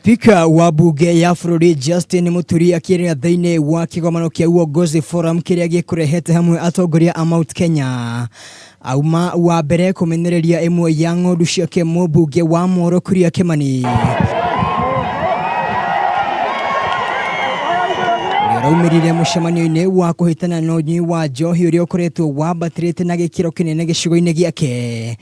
Speaker wa bunge ya bũrũri Justin Muturi akĩrĩa thĩinĩ wa kĩgomano kĩa uongozi forum kĩrĩa gĩkũrehete hamwe atongoria a Mount Kenya auma wa mbere kumenereria ĩmwe ya ng'ondu ciake Mumbunge wa Molo Kuria Kimani. Raumirire mucemanio-ini wa kũhĩtana na ũnyui wa njohi ũrĩa ũkoretwo wambatĩrĩte na gĩkĩro kĩnene gĩcigo-inĩ gĩake.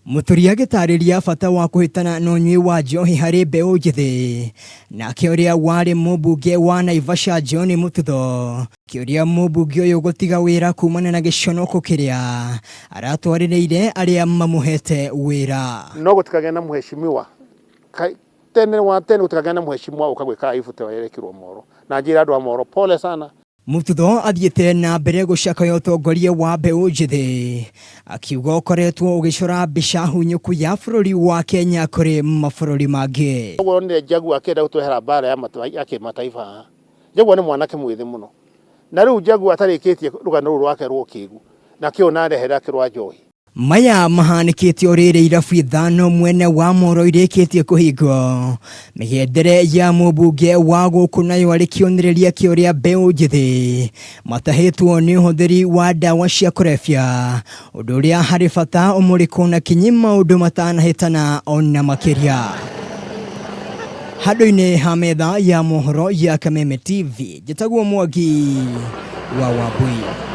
Muturi agĩtarĩria bata wa kũhĩtana na ũnyui wa njohi harĩ mbeũ njĩthĩ, nake ũrĩa warĩ Mumbunge wa Naivasha John Mututho kĩũria Mumbunge ũyũ gũtiga wĩra kumana na gĩconoko kĩrĩa aratwarĩrĩire arĩa mamũhete wĩra. No gũtikagĩa na mheshimiwa tene gũtikagĩa na mheshimiwa ũkagwĩka ibute yerekirwo Molo na njĩra andũ a Molo pole sana. Mututho athiĩte na mbere gũcakaya ũtongoria wa mbeũ njĩthĩ akiuga ũkoretwo ũgĩcora mbica hunyũku ya bũrũri wa Kenya kũrĩ mabũrũri mangĩ. Ũguo nĩ Jaguar akĩenda gũtwehera mbara ya kĩmataifa. Jaguar nĩ mwanake mwĩthĩ mũno, na rĩu Jaguar atarĩkĩtie rũgano rũu rwake rw'ũkĩgu na kĩo narehera kĩrwa njohi. Maya mahanĩkĩte ũrĩrĩ irabu ithano mwena wa Molo irĩkĩtie kũhingwo. Mĩgendere ya Mumbunge wa gũkũ nayo arĩ kĩonereria kĩa ũrĩa mbeũ njĩthĩ matahĩtwo nĩ ũhũthĩri wa ndawa cia kũrebia, ũndũ ũrĩa harĩ bata ũmũrĩkwo na kinyi maũndũ matanahĩtana ona makĩria. Handũ-inĩ ha metha ya mohoro ya Kameme TV, njĩtagwo Mwangi wa Wambui.